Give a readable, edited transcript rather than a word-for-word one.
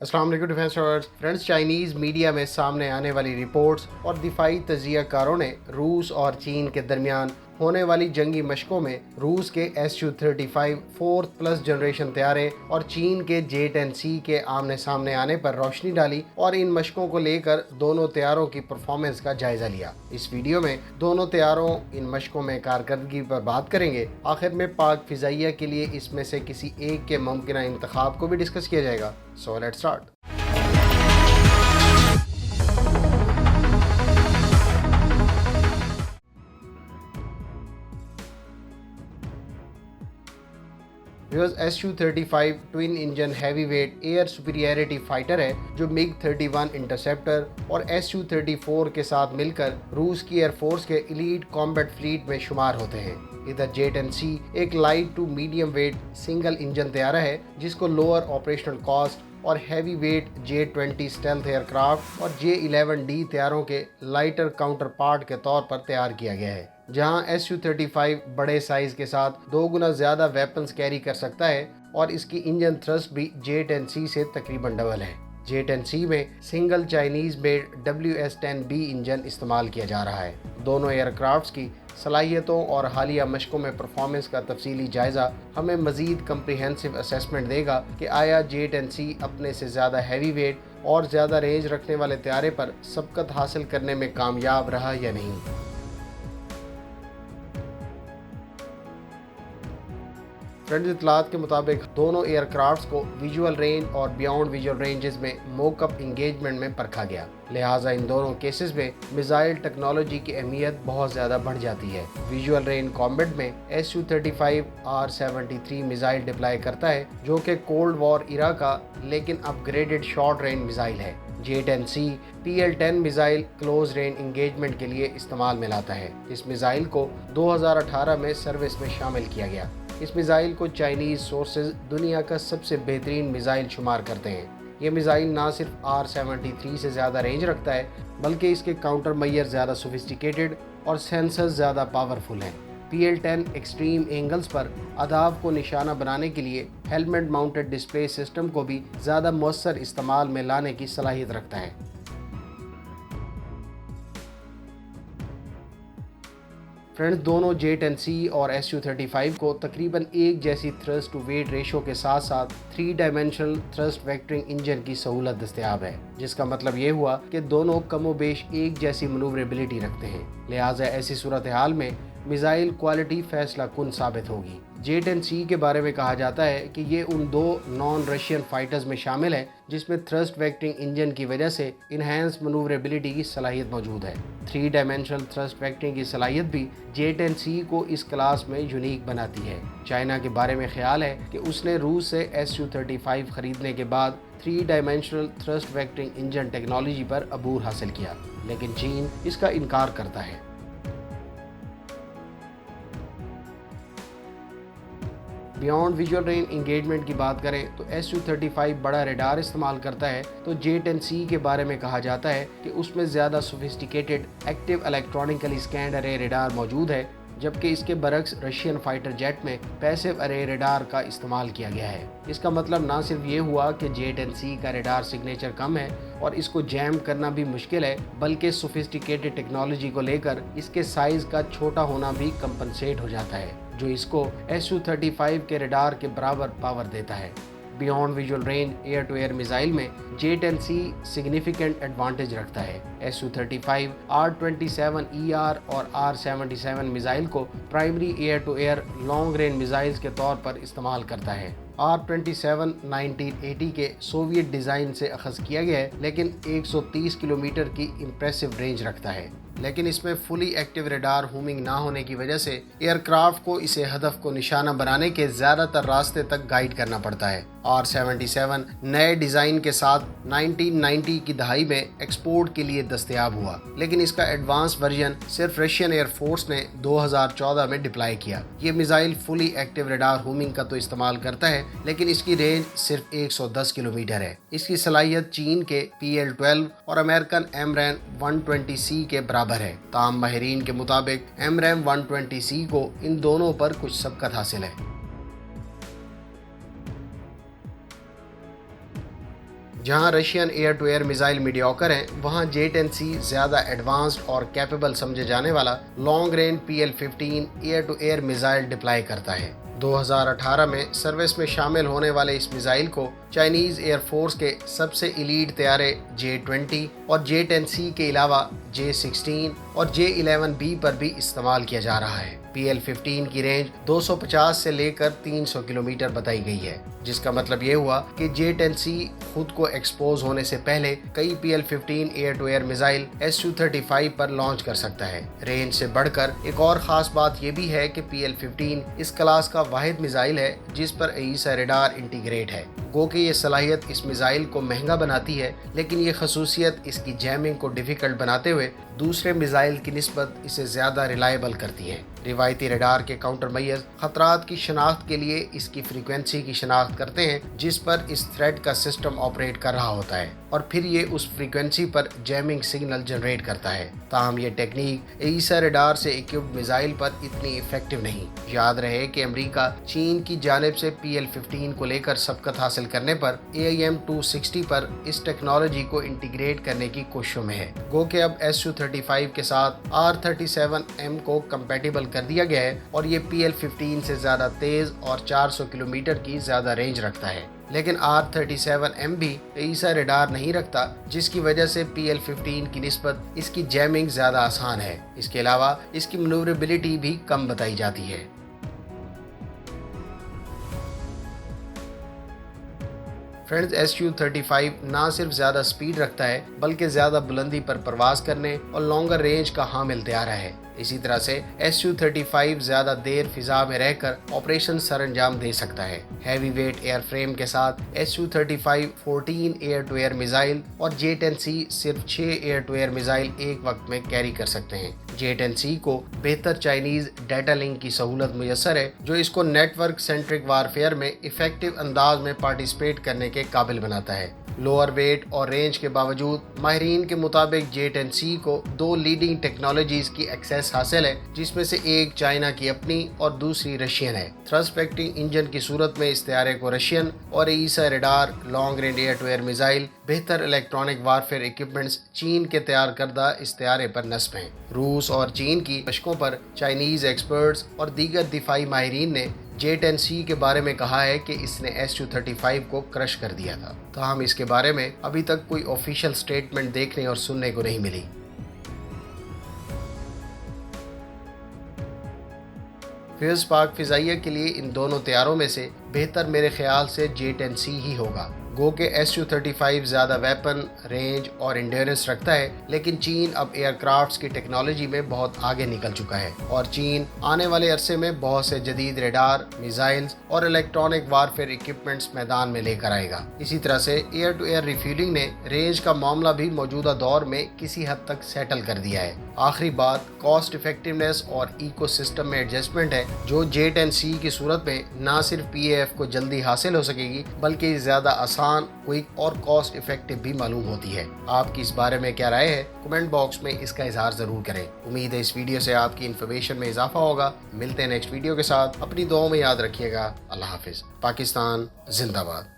अस्सलाम वालेकुम defence lovers friends. Chinese media में सामने आने वाली रिपोर्ट्स और दिफाई तजिया कारों ने रूस और चीन के दरमियान होने वाली जंगी मशकों में रूस के Su-35 फोर्थ प्लस जनरेशन तैयारे और चीन के J-10C के आमने सामने आने पर रोशनी डाली और इन मशकों को लेकर दोनों तैयारों की परफॉर्मेंस का जायजा लिया। इस वीडियो में दोनों तैयारों इन मशकों में कारकर्दगी पर बात करेंगे। आखिर में पाक फिजाइया के लिए इसमें से किसी एक के मुमकिन इंतखाब को भी डिस्कस किया जाएगा। So let's start. Su-35 twin engine heavy weight air superiority fighter है जो MiG-31 इंटरसेप्टर और Su-34 के साथ मिलकर रूस की एयरफोर्स के एलीट कॉम्बैट फ्लीट में शुमार होते हैं। इधर J-10C एक light to medium weight single engine तैयारा है जिसको लोअर ऑपरेशनल कॉस्ट और heavy weight J-20 stealth aircraft और J-11D तैयारों के लाइटर काउंटर पार्ट के तौर पर तैयार किया गया है। जहां Su-35 बड़े साइज के साथ 2 गुना ज़्यादा वेपन्स कैरी कर सकता है और इसकी इंजन थ्रस्ट भी J-10C से तकरीबन डबल है। J-10C में single Chinese made WS-10B engine इस्तेमाल किया जा रहा है। दोनों एयरक्राफ्ट्स की सलाहियतों और हालिया मशकों में परफॉर्मेंस का तफसीली जायज़ा हमें मज़ीद कम्प्रिहेंसिव असेसमेंट देगा कि आया J-10C अपने से ज़्यादा हैवी वेट और ज़्यादा रेंज रखने वाले तैयारे पर सबकत हासिल करने में कामयाब रहा या नहीं। फ्रेंड्स, इतलात के मुताबिक दोनों एयरक्राफ्ट्स को विजुअल रेंज और बियॉन्ड विजुअल रेंजेस में मोकअप इंगेजमेंट में परखा गया। लिहाजा इन दोनों केसेस में मिसाइल टेक्नोलॉजी की अहमियत बहुत ज़्यादा बढ़ जाती है। विजुअल रेंज कॉम्बैट में Su-35 R-73 मिसाइल डिप्लॉय करता है जो कि कोल्ड वॉर इरा का लेकिन अपग्रेडेड शॉर्ट रेंज मिसाइल है। J-10C PL-10 missile close range engagement के लिए इस्तेमाल में लाता है। इस मिसाइल को 2018 में सर्विस में शामिल किया गया। इस मिसाइल को चाइनीज़ सोर्सेज दुनिया का सबसे बेहतरीन मिसाइल शुमार करते हैं। ये मिसाइल ना सिर्फ R-73 से ज़्यादा रेंज रखता है बल्कि इसके काउंटर मैयर ज़्यादा सोफिस्टिकेटेड और सेंसर्स ज़्यादा पावरफुल हैं। PL-10 एक्सट्रीम एंगल्स पर अहदाफ को निशाना बनाने के लिए हेलमेट माउंटेड डिस्प्ले सिस्टम को भी ज़्यादा मौसर इस्तेमाल में लाने की सलाहियत रखता है। फ्रेंड्स, दोनों J-10C और Su-35 को तकरीबन एक जैसी थ्रस्ट टू वेट रेशो के साथ साथ 3 डायमेंशनल थ्रस्ट वेक्टरिंग इंजन की सहूलत दस्तयाब है, जिसका मतलब ये हुआ कि दोनों कमोबेश एक जैसी मनूवरेबिलिटी रखते हैं। लिहाजा ऐसी सूरत हाल में मिसाइल क्वालिटी फैसला कुन साबित होगी। J-10C के बारे में कहा जाता है कि ये उन दो नॉन रशियन फाइटर्स में शामिल है जिसमें थ्रस्ट वेक्टरिंग इंजन की वजह से इनहैंस मनूवरेबिलिटी की सलाहियत मौजूद है। 3 डायमेंशनल थ्रस्ट वेक्टरिंग की सलाहियत भी J-10C को इस क्लास में यूनिक बनाती है। चाइना के बारे में ख्याल है कि उसने रूस से Su-35 खरीदने के बाद 3 dimensional thrust vectoring engine technology पर अबूर हासिल किया, लेकिन चीन इसका इनकार करता है। बियॉन्ड विजुअल रेंज इंगेजमेंट की बात करें तो Su-35 बड़ा रडार इस्तेमाल करता है, तो J-10C के बारे में कहा जाता है कि उसमें ज़्यादा सोफिस्टिकेटेड एक्टिव इलेक्ट्रॉनिकली स्कैन्ड अरे रडार मौजूद है, जबकि इसके बरक्स रशियन फाइटर जेट में पैसिव अरे रडार का इस्तेमाल किया गया है। इसका मतलब ना सिर्फ ये हुआ कि J-10C का रडार सिग्नेचर कम है और इसको जैम करना भी मुश्किल है, बल्कि सोफिस्टिकेटेड टेक्नोलॉजी को लेकर इसके साइज़ का छोटा होना भी कंपनसेट हो जाता है, जो इसको Su-35 के रडार के बराबर पावर देता है। Beyond visual range air to air missile में J-10C सिग्निफिकेंट एडवांटेज रखता है। Su-35 R-27ER और R-77 मिसाइल को primary air to air long range missiles के तौर पर इस्तेमाल करता है। R-27 1980 के सोवियत डिज़ाइन से अखज़ किया गया है, लेकिन 130 किलोमीटर की इम्प्रेसिव रेंज रखता है, लेकिन इसमें फुली एक्टिव रडार होमिंग ना होने की वजह से एयरक्राफ्ट को इसे हदफ को निशाना बनाने के ज़्यादातर रास्ते तक गाइड करना पड़ता है। R-77 नए डिज़ाइन के साथ 1990 की दहाई में एक्सपोर्ट के लिए दस्तयाब हुआ, लेकिन इसका एडवांस वर्जन सिर्फ रशियन एयरफोर्स ने 2014 में डिप्लॉय किया। ये missile fully active radar homing का तो इस्तेमाल करता है, लेकिन इसकी रेंज सिर्फ 110 किलोमीटर है। इसकी सलाहियत चीन के PL-12 और अमेरिकन AMRAAM 120C के बराबर है। ताम माहिरीन के मुताबिक AMRAAM 120C को इन दोनों पर कुछ सबकत हासिल है। जहां Russian air to air missile mediocre हैं, वहां J-10C ज़्यादा एडवांस्ड और कैपेबल समझे जाने वाला long range PL-15 air to air missile deploy करता है। 2018 में सर्विस में शामिल होने वाले इस मिसाइल को चाइनीज एयर फोर्स के सबसे इलीट तैयारे J-20 और J-10C के अलावा J-16 और J-11B पर भी इस्तेमाल किया जा रहा है। PL-15 की रेंज 250 से लेकर 300 किलोमीटर बताई गई है, जिसका मतलब ये हुआ कि J-10C खुद को एक्सपोज होने से पहले कई PL-15 air to air missile Su-35 पर लॉन्च कर सकता है। रेंज से बढ़कर एक और खास बात ये भी है कि PL-15 इस क्लास का वाहिद मिसाइल है जिस पर AESA रेडार इंटीग्रेट है। गो कि ये सलाहियत इस मिसाइल को महंगा बनाती है, लेकिन ये खसूसियत इसकी जैमिंग को डिफिकल्ट बनाते हुए दूसरे मिसाइल की निस्बत इसे ज़्यादा रिलायबल करती है। रिवायती रडार के काउंटर मैयर्स खतरात की शनाख्त के लिए इसकी फ्रीक्वेंसी की शनाख्त करते हैं जिस पर इस थ्रेड का सिस्टम ऑपरेट कर रहा होता है, और फिर ये उस फ्रीक्वेंसी पर जैमिंग सिग्नल जनरेट करता है। ताहम ये टेक्निक AESA रडार से इक्विप्ड मिसाइल पर इतनी इफेक्टिव नहीं। याद रहे कि अमेरिका चीन की जानिब से PL-15 को लेकर सबकत हासिल करने पर AIM-260 पर इस टेक्नोलॉजी को इंटीग्रेट करने की कोशिशों में है। गो कि अब Su-35 के साथ R-37M को कंपैटिबल कर दिया गया है और ये PL-15 से ज़्यादा तेज़ और 400 किलोमीटर की ज़्यादा रेंज रखता है, लेकिन R-37M भी AESA रेडार नहीं रखता, जिसकी वजह से PL-15 की निस्बत इसकी जैमिंग ज़्यादा आसान है। इसके अलावा इसकी मनूवरेबिलिटी भी कम बताई जाती है। फ्रेंड्स, Su-35 ना सिर्फ ज़्यादा स्पीड रखता है बल्कि ज़्यादा बुलंदी पर परवाज करने और लॉन्गर रेंज का हामिल तैयारा है। इसी तरह से Su-35 ज़्यादा देर फिजा में रहकर ऑपरेशन सर अंजाम दे सकता है। हैवी वेट एयर फ्रेम के साथ Su-35 14 air to air missile और J-10C सिर्फ 6 एयर टू एयर मिसाइल एक वक्त में कैरी कर सकते हैं। J-10C को बेहतर चाइनीज डाटा लिंक की सहूलत मुयसर है जो इसको नेटवर्क सेंट्रिक वारफेयर में इफेक्टिव अंदाज में पार्टिसिपेट करने के काबिल बनाता है। लोअर वेट और रेंज के बावजूद माहिरीन के मुताबिक J-10C को 2 लीडिंग टेक्नोलॉजीज की एक्सेस हासिल है, जिसमें से एक चाइना की अपनी और दूसरी रशियन है। थ्रस्ट वेक्टिंग इंजन की सूरत में इस तैयारे को रशियन और AESA radar, long range air to air missile, बेहतर इलेक्ट्रॉनिक वारफेयर इक्विपमेंट्स चीन के तैयार करदा इस तैयारे पर नस्ब हैं। रूस और चीन की मशकों पर चाइनीज एक्सपर्ट्स और दीगर दिफाई माहिरीन ने J-10C के बारे में कहा है कि इसने Su-35 को क्रश कर दिया था। ताहम इसके बारे में अभी तक कोई ऑफिशियल स्टेटमेंट देखने और सुनने को नहीं मिली। फिज़ पाक फिजाइया के लिए इन दोनों तैयारों में से बेहतर मेरे ख्याल से J-10C ही होगा। गो के Su-35 ज़्यादा वेपन, रेंज और इंड्योरेंस रखता है, लेकिन चीन अब एयरक्राफ्ट्स की टेक्नोलॉजी में बहुत आगे निकल चुका है और चीन आने वाले अरसे में बहुत से जदीद रेडार, मिसाइल्स और इलेक्ट्रॉनिक वारफेयर इक्विपमेंट्स मैदान में लेकर आएगा। इसी तरह से एयर टू एयर रिफ्यूलिंग ने रेंज का मामला भी मौजूदा दौर में किसी हद तक सेटल कर दिया है। आखिरी बात कॉस्ट इफेक्टिवनेस और इकोसिस्टम में एडजस्टमेंट है, जो J-10C की सूरत में ना सिर्फ PAF को जल्दी हासिल हो सकेगी बल्कि ज़्यादा आसान, क्विक और कॉस्ट इफेक्टिव भी मालूम होती है। आपकी इस बारे में क्या राय है? कमेंट बॉक्स में इसका इजहार जरूर करें। उम्मीद है इस वीडियो से आपकी इन्फॉर्मेशन में इजाफा होगा। मिलते हैं नेक्स्ट वीडियो के साथ। अपनी दुआओं में याद रखिएगा। अल्लाह हाफिज। पाकिस्तान जिंदाबाद।